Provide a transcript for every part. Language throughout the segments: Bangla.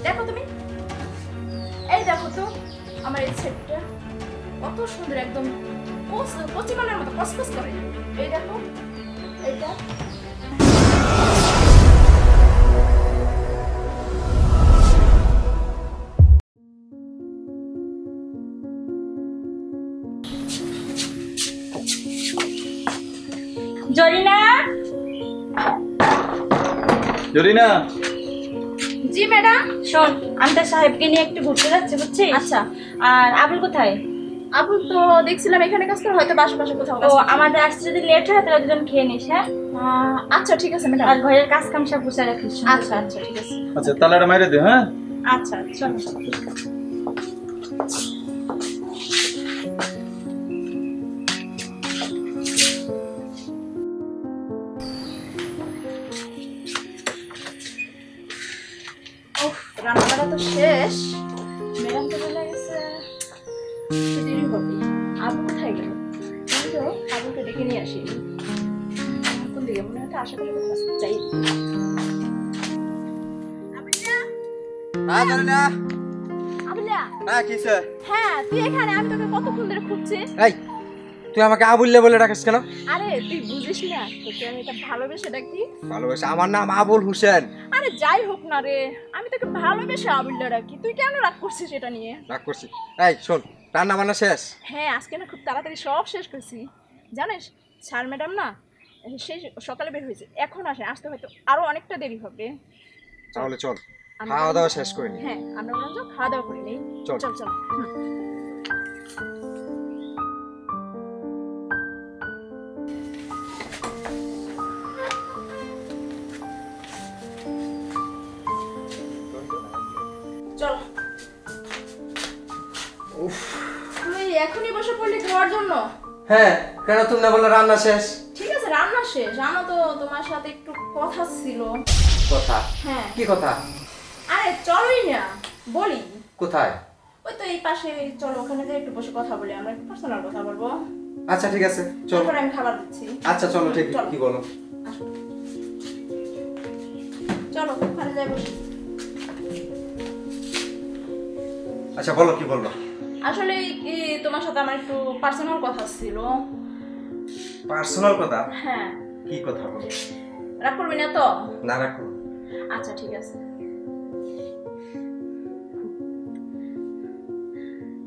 দেখো তুমি, এই দেখো তো আমার এই সেটটা কত সুন্দর, একদম কচি মালের মতো কসকস করে। এই দেখো এইটা, জরিনা। জরিনা। জি ম্যাডাম। শোন, আমি তার সাহেবকে নিয়ে একটু ঘুরতে যাচ্ছি, বুঝছিস? আচ্ছা। আর আবুল কোথায়? আবুল তো দেখছিলাম এখানে কাজ করে, হয়তো আশেপাশে কোথাও। ও আমাদের আসতে যদি লেট হয় তাহলে দুজন খেয়ে নিস। হ্যাঁ আচ্ছা ঠিক আছে ম্যাডাম। আর ঘরের কাজ কাম সব গুছিয়ে রাখিস। আচ্ছা আচ্ছা ঠিক আছে। আচ্ছা তালাটা মাইরে দে। হ্যাঁ আচ্ছা চল। রান্নাটা তো শেষ, ম্যাডাম তো বলে গেছে দেরি হবে। আবু কোথায় গেল? তো আবুকে ডেকে নিয়ে আসি। কোন দিকে মনে হয় আশা করি যাই। হ্যাঁ জরিনা। আবুল্লা। হ্যাঁ কিসে? হ্যাঁ তুই এখানে, আমি তোকে কতক্ষণ ধরে খুঁজছি। এই তুই আমাকে আবুল্লে বলে ডাকিস কেন? আরে তুই বুঝিস না, তোকে আমি এটা ভালোবেসে ডাকি। ভালোবাসা? আমার নাম আবুল হোসেন। আরে যাই হোক না রে, আমি তোকে ভালোবেসে আবুল্লা ডাকি, তুই কেন রাগ করছিস এটা নিয়ে? রাগ করছি? এই শোন, রান্না বান্না শেষ? হ্যাঁ আজকে না খুব তাড়াতাড়ি সব শেষ করছি। জানিস স্যার ম্যাডাম না সেই সকালে বের হয়েছে, এখন আসতে হয়তো আরো অনেকটা দেরি হবে। তাহলে চল খাওয়া দাওয়া শেষ করে নি। হ্যাঁ আমরা বরঞ্চ খাওয়া দাওয়া করে নিই। চল চল চল। চল। তুই এখনই বসে পড়লি খাওয়ার জন্য? হ্যাঁ কেন, তুমি না বললে রান্না শেষ? ঠিক আছে রান্না শেষ, জানো তো তোমার সাথে একটু কথা ছিল। কথা? হ্যাঁ কি কথা? আরে চলোই না বলি। কোথায়? ওই তো এই পাশে, চলো ওখানে যে একটু বসে কথা বলি, আমরা একটু পার্সোনাল কথা বলবো। আচ্ছা ঠিক আছে চল। তারপরে আমি খাবার দিচ্ছি। আচ্ছা চলো ঠিক, কি বলো? আসো। চলো ওখানে যাই বসি। আচ্ছা বলো, কি বলবো? আসলে কি তোমার সাথে আমার একটু পার্সোনাল কথা ছিল। পার্সোনাল কথা? হ্যাঁ। কি কথা বলো? রাগ করবি না তো? না রাখো। আচ্ছা ঠিক আছে,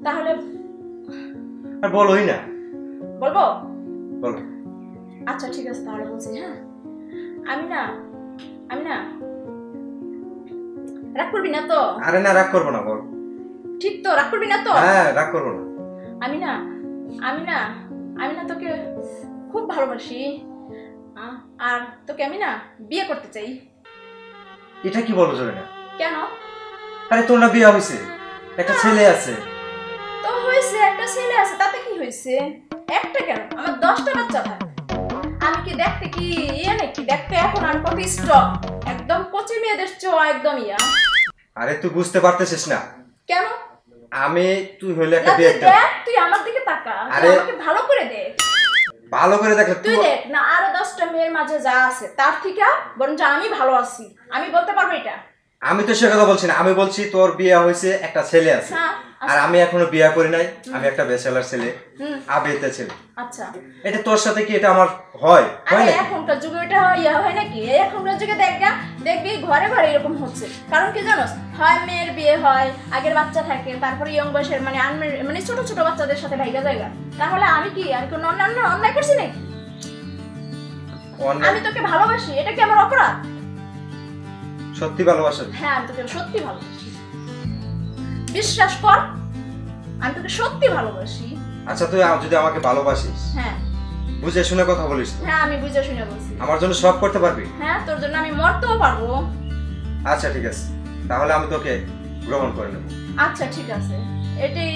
তাহলে আর বলোই না। বলবো? বলো। আচ্ছা ঠিক আছে তাহলে বলছি। হ্যাঁ আমি না রাগ করবি না তো? আরে না রাগ করবো না, বল। ঠিক তো, রাগ করবি না তো? হ্যাঁ রাগ করবো না। আমি না তোকে খুব ভালোবাসি, আর তোকে আমি না বিয়ে করতে চাই। এটা কি বলো জরিনা? কেন? আরে তোর না বিয়ে হয়েছে, একটা ছেলে আছে। তো হয়েছে, একটা ছেলে আছে, তাতে কি হয়েছে? একটা কেন, আমার 10টা বাচ্চা থাকে। আমি কি দেখতে কি ইয়ে নাকি? দেখতে এখন আমি কত স্ট্রং, একদম কচি মেয়েদের চেয়ে একদম ইয়া। আরে তুই বুঝতে পারতেছিস না। কেন? তুই হইলে একটা বিয়ে একটা। দেখ তুই আমার দিকে তাকা, তুই আমাকে ভালো করে দেখ। ভালো করে দেখ তুই দেখ না, আরো 10টা মেয়ের মাঝে যা আছে তার থেকে বরঞ্চ আমি ভালো আছি, আমি বলতে পারবো এটা। আমি তো সে কথা বলছি না, আমি বলছি তোর বিয়ে হয়েছে, একটা ছেলে আছে। আর আমি এখনো বিয়ে করি নাই, আমি একটা ব্যাচেলর ছেলে, আবেতে ছেলে। আচ্ছা এটা তোর সাথে কি এটা আমার হয় না? এখনকার যুগে এটা হয় নাকি? এখনকার যুগে দেখবি ঘরে ঘরে এরকম হচ্ছে। কারণ কি জানোস, হয় মেয়ের বিয়ে হয়, আগের বাচ্চা থাকে, তারপরে ইয়ং বয়সের মানে ছোট ছোট বাচ্চাদের সাথে ভাইগা জায়গা। তাহলে আমি কোনো অন্যায় করছি নাকি? আমি তোকে ভালোবাসি, এটা কি আমার অপরাধ? সত্যি ভালোবাসা? হ্যাঁ আমি তোকে সত্যি ভালোবাসি, বিশ্বাস কর, আমি তোকে সত্যি ভালোবাসি। আচ্ছা তুই যদি আমাকে ভালোবাসিস, হ্যাঁ বুঝে শুনে কথা বলিস। হ্যাঁ আমি বুঝে শুনে বলছি। আমার জন্য সব করতে পারবি? হ্যাঁ তোর জন্য আমি মরতেও পারবো। আচ্ছা ঠিক আছে, তাহলে আমি তোকে গ্রহণ করে নেব। আচ্ছা ঠিক আছে, এটাই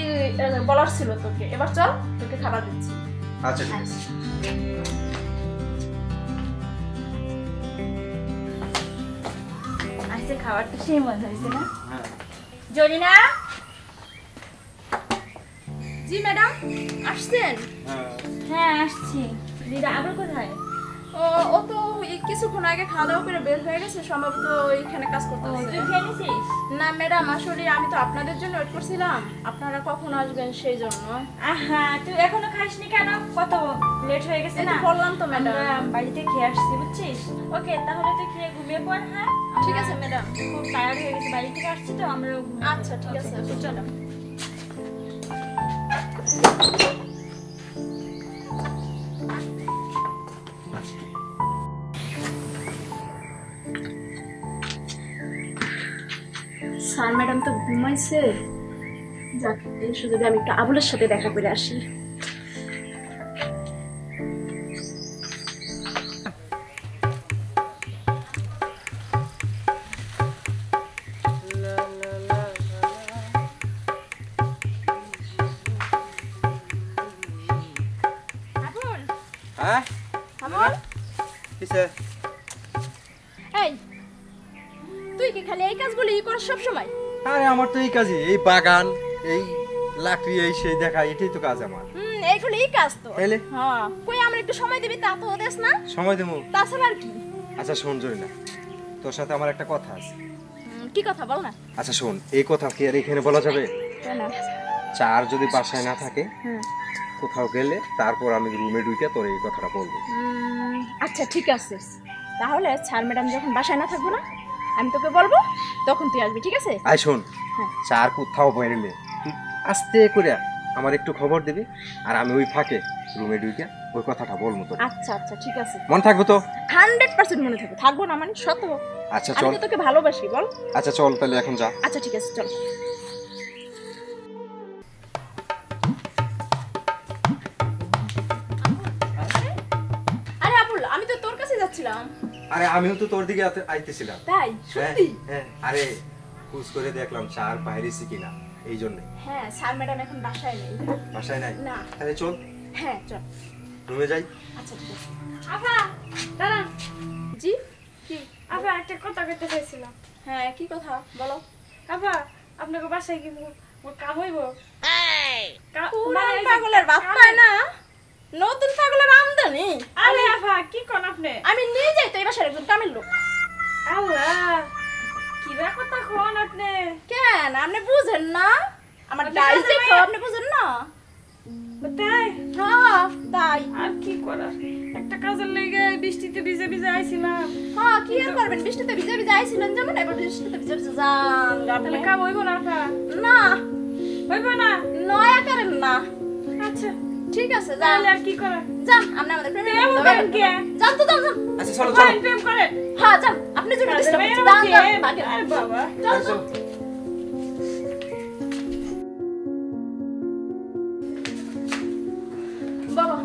বলার ছিল তোকে। এবার চল তোকে খাবার দিচ্ছি। আচ্ছা ঠিক আছে। আজকে খাবারটা সেই মজা হয়েছে না? জরিনা। জি ম্যাডাম আসছেন? হ্যাঁ আসছি। দিদা আবার কোথায়? ও তো কিছুক্ষণ আগে খাওয়া দাওয়া করে বের হয়ে গেছে, সম্ভবত এখানে কাজ করতে। তুই খেয়ে নিছিস? না ম্যাডাম, আসলে আমি তো আপনাদের জন্য ওয়েট করছিলাম, আপনারা কখন আসবেন সেই জন্য। আহা তুই এখনো খাসনি কেন? কত লেট হয়ে গেছে এই না? তো বললাম তো ম্যাডাম। আমরা বাড়িতে খেয়ে আসছি বুঝছিস। ওকে তাহলে তুই খেয়ে ঘুমিয়ে পড়। হ্যাঁ ঠিক আছে ম্যাডাম। খুব টায়ার্ড হয়ে গেছে, বাড়ি থেকে আসছি তো আমরাও ঘুমিয়ে পড়ি। আচ্ছা ঠিক আছে, চলো। স্যার ম্যাডাম তো ঘুমাইছে, যাক এই সুযোগে আমি একটু আবুলের সাথে দেখা করে আসি। আবুল, হ্যাঁ আবুল, কিসে? এই তুই কি খালি এই কাজগুলি করিস সব সময়? আরে আমার তো এই কাজই, এই বাগান, এই লাকড়ি, এই সেই দেখা, এটাই তো কাজ আমার। এইগুলিই কাজ তো। তাইলে? হ্যাঁ, কই আমরা একটু সময় দিবি তা তো দেস না। সময় দেবো? তাছাড়া আর কি? আচ্ছা শোন জরিনা, তোর সাথে আমার একটা কথা আছে। কি কথা বল না। আচ্ছা শোন, এই কথা কি আর এখানে বলা যাবে? কেন? চার যদি বাসায় না থাকে, হুম। কোথাও গেলে তারপর আমি রুমে ঢুকে তোর এই কথাটা বলবো। আচ্ছা ঠিক আছে, তাহলে স্যার ম্যাডাম যখন বাসায় না থাকবো না, আমি তোকে বলবো, তখন তুই আসবি, ঠিক আছে? আয় শোন, হ্যাঁ। চার কোথাও বেরোলে তুই আস্তে করে আমার একটু খবর দিবি, আর আমি ওই ফাঁকে রুমে ঢুকে ওই কথাটা বলবো তোর। আচ্ছা আচ্ছা ঠিক আছে, মনে থাকবো তো? 100% মনে থাকবে। থাকবো না মানে শত। আচ্ছা আমি চল, তো তোকে ভালোবাসি, বল। আচ্ছা চল তাহলে এখন যা। আচ্ছা ঠিক আছে, চল। আরে আবুল, আমি তো তোর কাছে যাচ্ছিলাম। আরে আমিও তো তোর দিকে আইতেছিলাম। তাই? হ্যাঁ, সত্যি? হ্যাঁ, আরে খোঁজ করে দেখলাম চার বাইরেছি কিনা, এই জন্য। হ্যাঁ, স্যার ম্যাডাম এখন বাসায় নেই। বাসায় নাই? না। তাহলে চল হ্যাঁ চল। রুমে যাই। আচ্ছা ঠিক আছে। আপা দাঁড়া, জি কি? আপা একটা কথা কইতে চাইছিলাম। হ্যাঁ কি কথা বলো। আপা আপনাকে বাসায় কি মোর কাম হইব? পুরান পাগলের বাপ পায় না, নতুন পাগলের আমদানি। আরে আপা কি কোন আপনি? আমি নিয়ে যাই তো এই বাসার একজন কামের লোক। আল্লাহ কি রে কথা কোন আপনি? কেন আপনি বুঝেন না? আমার আপনি ডাইস কাজে দেখো, ভাইয়া- আপনি বুঝেন না? তাই হ্যাঁ তাই। আর কি করার, একটা কাজের লেগে বৃষ্টিতে ভিজে ভিজে আইছিলাম। হ্যাঁ কি আর করবেন, বৃষ্টিতে ভিজে ভিজে আইছিলেন যেমন, এবার বৃষ্টিতে ভিজে ভিজে যান। তাহলে কাম হইব না আপা? না হইব না? নয়া করেন না। আচ্ছা ঠিক আছে যান, তাহলে আর কি করার? যান আপনি আমাদের প্রেমে প্রেম করতে করেন হবে। কে? যান তো, যান যান। আচ্ছা চলো চলো। করেন প্রেম করেন? হ্যাঁ যান, আপনি যদি কাজের ডিস্টার্ব মেয়ে করছেন, যান আমাকে? যান ভাগেন। আরে বাবা চল চল। চল। বাবা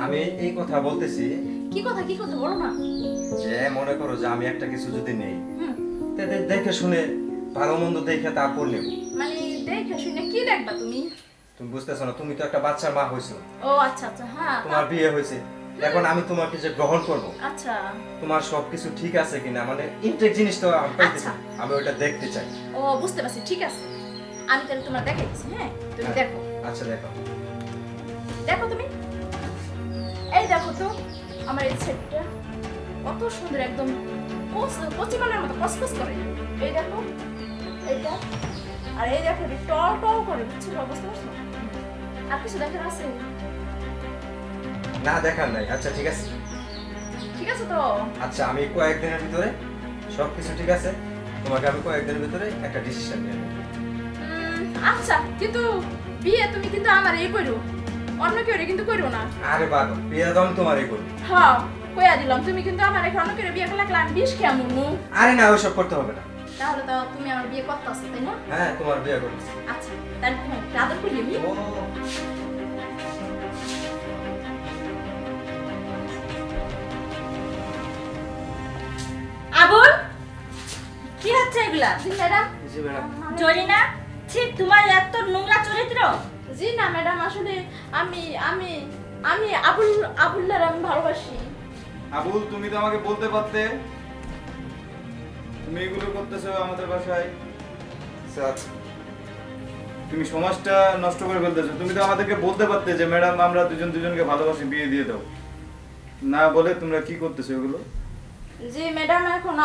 আমি এই কথা বলতেছি কি কথা, কি কথা বলো না। যে মনে করো যে আমি একটা কিছু যদি নেই, হুম, তাদের দেখে শুনে ভালো মন্দ দেখে তারপর নেব। মানে দেখে শুনে কি দেখবা তুমি? তুমি বুঝতেছো না, তুমি তো একটা বাচ্চার মা হয়েছো, ও আচ্ছা আচ্ছা, হ্যাঁ তোমার বিয়ে হয়েছে, এখন আমি তোমাকে যে গ্রহণ করব, আচ্ছা। তোমার সবকিছু ঠিক আছে কিনা, মানে ইনটেক জিনিস তো আমি পাইতেছি, আচ্ছা। আমি ওটা দেখতে চাই। ও বুঝতে পারছি, ঠিক আছে, আমি তাহলে তোমার দেখাইছি। হ্যাঁ তুমি হ্যাঁ। দেখো, আচ্ছা দেখো। দেখো তুমি, এই দেখো তো আমার এই সেটটা কত সুন্দর, একদম কচি বানার মতো কসকস করে। এই দেখো এইটা, আর এই দেখো এটা টল টল করে, বুঝছো? বুঝতে পারছো? আর কিছু দেখার আছে? না দেখার নাই। আচ্ছা ঠিক আছে, ঠিক আছে তো? আচ্ছা আমি কয়েকদিনের ভিতরে সবকিছু ঠিক আছে, তোমাকে আমি কয়েকদিনের ভিতরে একটা ডিসিশন নিয়ে নেব। আচ্ছা, কিন্তু বিয়ে তুমি কিন্তু আমার এই করো, অন্য কেউ কিন্তু করো না। আরে বাবা, বিয়ে তো আমি তোমারই করবো। হ্যাঁ কইয়া দিলাম, তুমি কিন্তু আমার এখন অন্য কেউ বিয়ে করলে আমি বিষ খেয়ে মরমু। আরে না, ওইসব করতে হবে না। তাহলে তো তুমি আমার বিয়ে করতে আসো, তাই না? হ্যাঁ তোমার বিয়ে করবো। আচ্ছা তাহলে তুমি একটা আদর করি আমি। ও আবুল কি হচ্ছে এগুলা? জি ম্যাডাম। জি ম্যাডাম। জরিনা ছি, তোমার এত নোংরা চরিত্র। জি না ম্যাডাম, আসলে আমি আমি আমি আবুল্লার আমি ভালোবাসি। আবুল, তুমি তো আমাকে বলতে পারতে তুমি এগুলো করতেছো আমাদের বাসায়। স্যার তুমি সমাজটা নষ্ট করে ফেলতেছো। তুমি তো আমাদেরকে বলতে পারতে যে ম্যাডাম আমরা দুজন দুজনকে ভালোবাসি, বিয়ে দিয়ে দাও। না বলে তোমরা কি করতেছো এগুলো? জি ম্যাডাম, এখন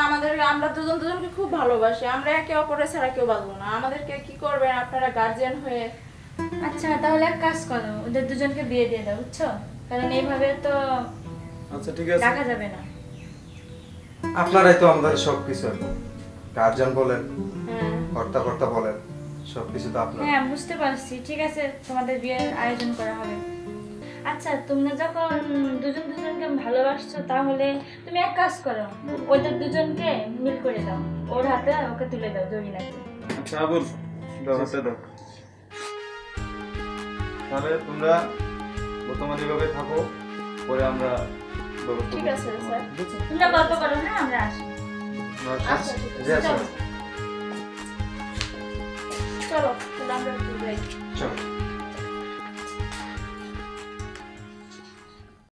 আমরা দুজন দুজনকে খুব ভালোবাসি, আমরা একে অপরের ছাড়া কেউ বাঁচবো না। আমাদেরকে কি করবেন আপনারা গার্জিয়ান হয়ে? আচ্ছা তাহলে এক কাজ করো, ওদের দুজনকে বিয়ে দিয়ে দাও, বুঝছো? কারণ এইভাবে তো আচ্ছা ঠিক আছে, রাখা যাবে না। আপনারাই তো আমাদের সবকিছু, গার্জিয়ান বলেন, হ্যাঁ কর্তা বলেন, সবকিছু তো আপনার। হ্যাঁ বুঝতে পারছি, ঠিক আছে, তোমাদের বিয়ের আয়োজন করা হবে। আচ্ছা তোমরা যখন দুজন দুজনকে ভালোবাসছো, তাহলে তুমি এক কাজ করো, ওদের দুজনকে মিল করে দাও, ওর হাতে আর ওকে তুলে দাও জরিনাকে। আচ্ছা আবুল দাও, হাতে দাও। তাহলে তোমরা বর্তমানে এভাবে থাকো, পরে আমরা ব্যবস্থা ঠিক আছে করবো। স্যার। বুঝছো? তোমরা গল্প করো, হ্যাঁ আমরা আসি। আচ্ছা ঠিক আছে, জি, আচ্ছা। চলো তাহলে আমরা একটু যাই। চলো।